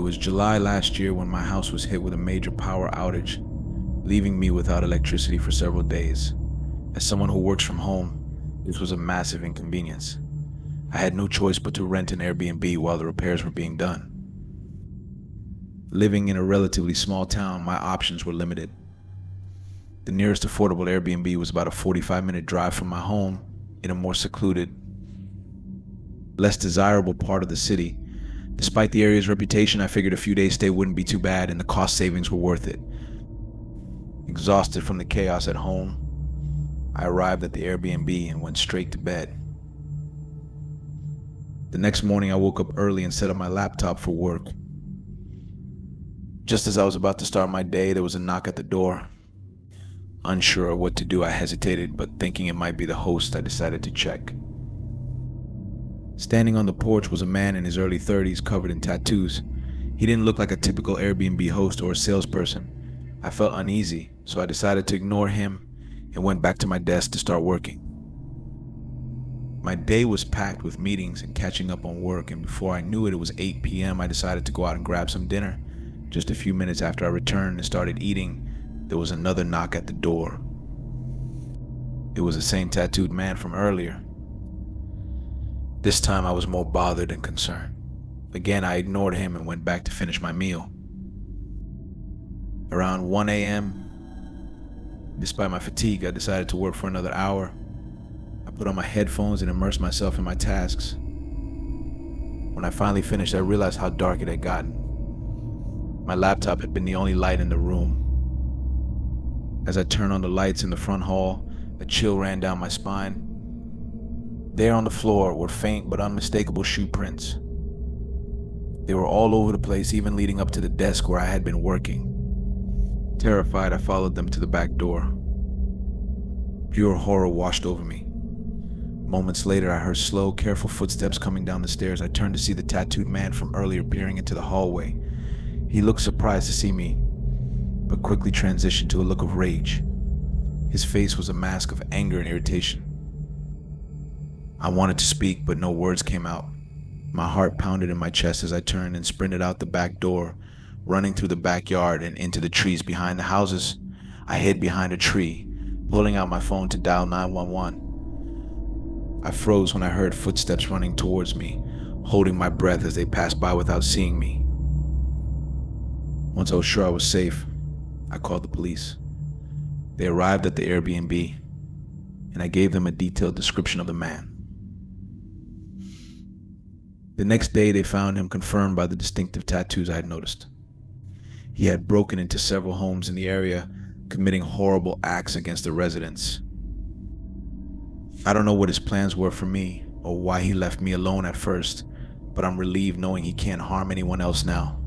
was July last year when my house was hit with a major power outage, leaving me without electricity for several days. As someone who works from home, this was a massive inconvenience. I had no choice but to rent an Airbnb while the repairs were being done. Living in a relatively small town, my options were limited. The nearest affordable Airbnb was about a 45-minute drive from my home in a more secluded, less desirable part of the city. Despite the area's reputation, I figured a few days stay wouldn't be too bad and the cost savings were worth it. Exhausted from the chaos at home, I arrived at the Airbnb and went straight to bed. The next morning, I woke up early and set up my laptop for work. Just as I was about to start my day, there was a knock at the door. Unsure of what to do, I hesitated, but thinking it might be the host, I decided to check. Standing on the porch was a man in his early 30s covered in tattoos. He didn't look like a typical Airbnb host or a salesperson. I felt uneasy, so I decided to ignore him and went back to my desk to start working. My day was packed with meetings and catching up on work, and before I knew it was 8 p.m. I decided to go out and grab some dinner. Just a few minutes after I returned and started eating, there was another knock at the door. It was the same tattooed man from earlier. This time I was more bothered and concerned. Again, I ignored him and went back to finish my meal. Around 1 a.m., despite my fatigue, I decided to work for another hour. I put on my headphones and immersed myself in my tasks. When I finally finished, I realized how dark it had gotten. My laptop had been the only light in the room. As I turned on the lights in the front hall, a chill ran down my spine. There on the floor were faint but unmistakable shoe prints. They were all over the place, even leading up to the desk where I had been working. Terrified, I followed them to the back door. Pure horror washed over me. Moments later, I heard slow, careful footsteps coming down the stairs. I turned to see the tattooed man from earlier peering into the hallway. He looked surprised to see me, but quickly transitioned to a look of rage. His face was a mask of anger and irritation. I wanted to speak, but no words came out. My heart pounded in my chest as I turned and sprinted out the back door, running through the backyard and into the trees behind the houses. I hid behind a tree, pulling out my phone to dial 911. I froze when I heard footsteps running towards me, holding my breath as they passed by without seeing me. Once I was sure I was safe, I called the police. They arrived at the Airbnb, and I gave them a detailed description of the man. The next day, they found him, confirmed by the distinctive tattoos I had noticed. He had broken into several homes in the area, committing horrible acts against the residents. I don't know what his plans were for me or why he left me alone at first, but I'm relieved knowing he can't harm anyone else now.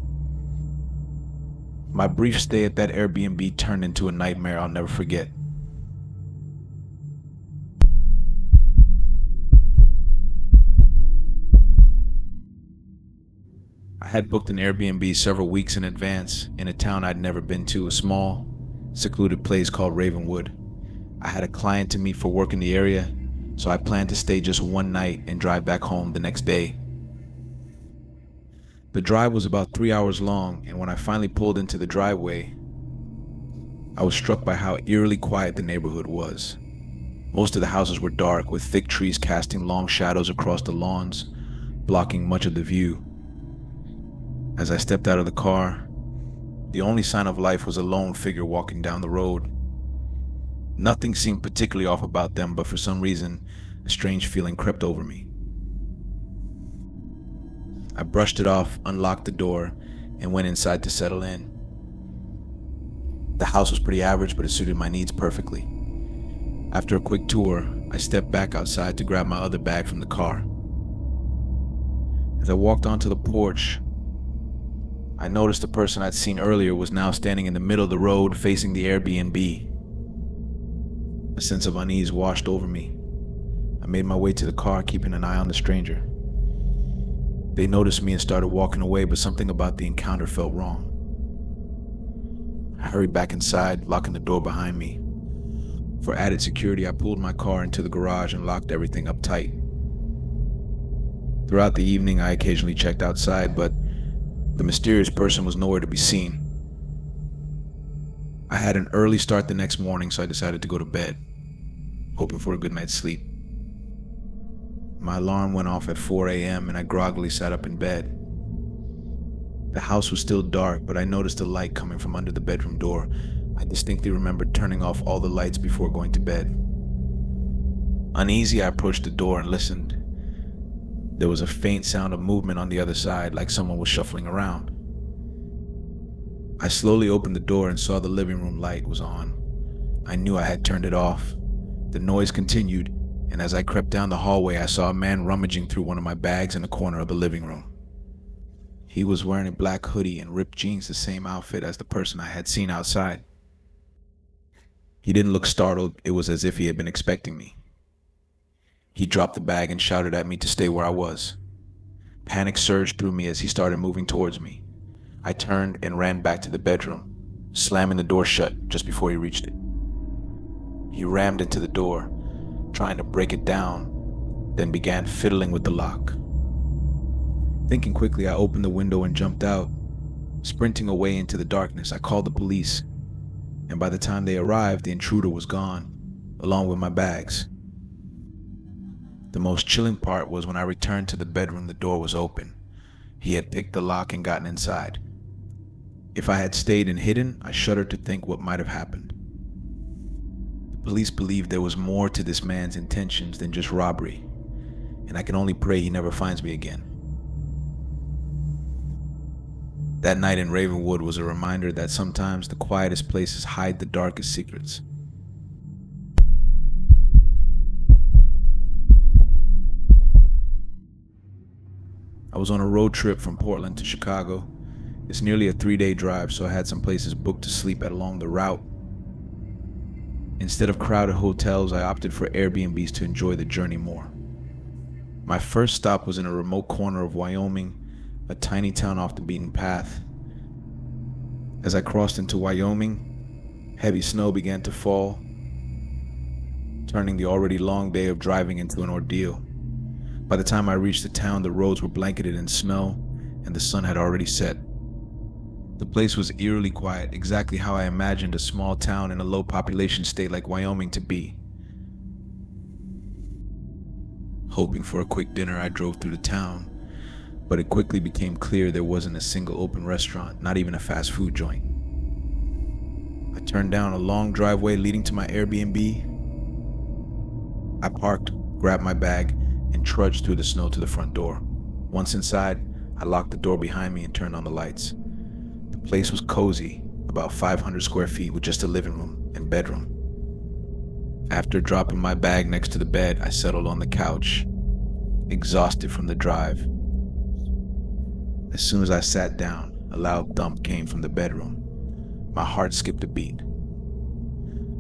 My brief stay at that Airbnb turned into a nightmare I'll never forget. I had booked an Airbnb several weeks in advance in a town I'd never been to, a small, secluded place called Ravenwood. I had a client to meet for work in the area, so I planned to stay just one night and drive back home the next day. The drive was about 3 hours long, and when I finally pulled into the driveway, I was struck by how eerily quiet the neighborhood was. Most of the houses were dark, with thick trees casting long shadows across the lawns, blocking much of the view. As I stepped out of the car, the only sign of life was a lone figure walking down the road. Nothing seemed particularly off about them, but for some reason, a strange feeling crept over me. I brushed it off, unlocked the door, and went inside to settle in. The house was pretty average, but it suited my needs perfectly. After a quick tour, I stepped back outside to grab my other bag from the car. As I walked onto the porch, I noticed the person I'd seen earlier was now standing in the middle of the road facing the Airbnb. A sense of unease washed over me. I made my way to the car, keeping an eye on the stranger. They noticed me and started walking away, but something about the encounter felt wrong. I hurried back inside, locking the door behind me. For added security, I pulled my car into the garage and locked everything up tight. Throughout the evening, I occasionally checked outside, but The mysterious person was nowhere to be seen. I had an early start the next morning, so I decided to go to bed, hoping for a good night's sleep. My alarm went off at 4 a.m. and I groggily sat up in bed. The house was still dark, but I noticed a light coming from under the bedroom door. I distinctly remembered turning off all the lights before going to bed. Uneasy, I approached the door and listened. There was a faint sound of movement on the other side, like someone was shuffling around. I slowly opened the door and saw the living room light was on. I knew I had turned it off. The noise continued, and as I crept down the hallway, I saw a man rummaging through one of my bags in the corner of the living room. He was wearing a black hoodie and ripped jeans, the same outfit as the person I had seen outside. He didn't look startled. It was as if he had been expecting me. He dropped the bag and shouted at me to stay where I was. Panic surged through me as he started moving towards me. I turned and ran back to the bedroom, slamming the door shut just before he reached it. He rammed into the door, trying to break it down, then began fiddling with the lock. Thinking quickly, I opened the window and jumped out. Sprinting away into the darkness, I called the police, and by the time they arrived, the intruder was gone, along with my bags. The most chilling part was when I returned to the bedroom, the door was open. He had picked the lock and gotten inside. If I had stayed and hidden, I shuddered to think what might have happened. The police believed there was more to this man's intentions than just robbery, and I can only pray he never finds me again. That night in Ravenwood was a reminder that sometimes the quietest places hide the darkest secrets. I was on a road trip from Portland to Chicago. It's nearly a 3-day drive, so I had some places booked to sleep at along the route. Instead of crowded hotels, I opted for Airbnbs to enjoy the journey more. My first stop was in a remote corner of Wyoming, a tiny town off the beaten path. As I crossed into Wyoming, heavy snow began to fall, turning the already long day of driving into an ordeal. By the time I reached the town, the roads were blanketed in snow, and the sun had already set. The place was eerily quiet, exactly how I imagined a small town in a low-population state like Wyoming to be. Hoping for a quick dinner, I drove through the town, but it quickly became clear there wasn't a single open restaurant, not even a fast food joint. I turned down a long driveway leading to my Airbnb. I parked, grabbed my bag, and trudged through the snow to the front door. Once inside, I locked the door behind me and turned on the lights. The place was cozy, about 500 square feet with just a living room and bedroom. After dropping my bag next to the bed, I settled on the couch, exhausted from the drive. As soon as I sat down, a loud thump came from the bedroom. My heart skipped a beat.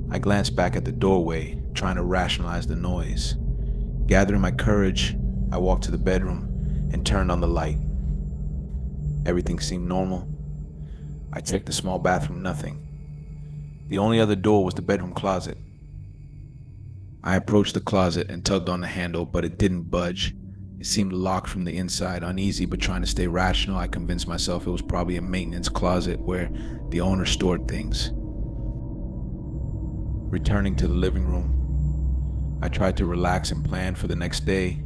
I glanced back at the doorway, trying to rationalize the noise. Gathering my courage, I walked to the bedroom and turned on the light. Everything seemed normal. I checked the small bathroom, nothing. The only other door was the bedroom closet. I approached the closet and tugged on the handle, but it didn't budge. It seemed locked from the inside. Uneasy but trying to stay rational, I convinced myself it was probably a maintenance closet where the owner stored things. Returning to the living room, I tried to relax and plan for the next day.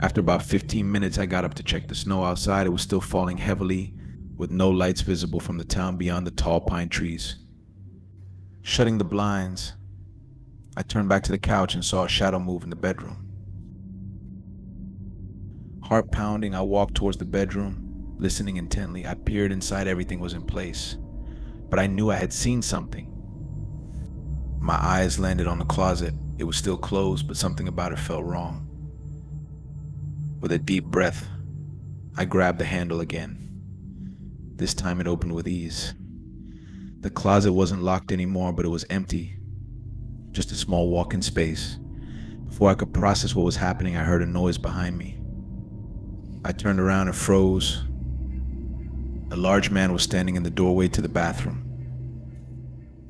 After about 15 minutes, I got up to check the snow outside. It was still falling heavily, with no lights visible from the town beyond the tall pine trees. Shutting the blinds, I turned back to the couch and saw a shadow move in the bedroom. Heart pounding, I walked towards the bedroom, listening intently. I peered inside, everything was in place, but I knew I had seen something. My eyes landed on the closet. It was still closed, but something about it felt wrong. With a deep breath, I grabbed the handle again. This time it opened with ease. The closet wasn't locked anymore, but it was empty. Just a small walk-in space. Before I could process what was happening, I heard a noise behind me. I turned around and froze. A large man was standing in the doorway to the bathroom.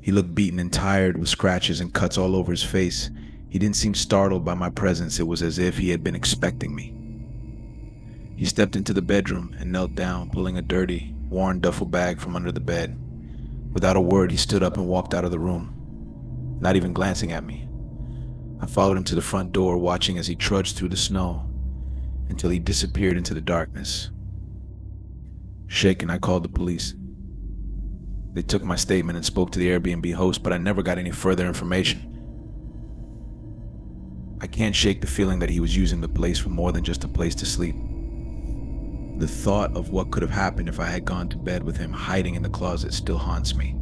He looked beaten and tired, with scratches and cuts all over his face. He didn't seem startled by my presence. It was as if he had been expecting me. He stepped into the bedroom and knelt down, pulling a dirty, worn duffel bag from under the bed. Without a word, he stood up and walked out of the room, not even glancing at me. I followed him to the front door, watching as he trudged through the snow until he disappeared into the darkness. Shaken, I called the police. They took my statement and spoke to the Airbnb host, but I never got any further information. I can't shake the feeling that he was using the place for more than just a place to sleep. The thought of what could have happened if I had gone to bed with him hiding in the closet still haunts me.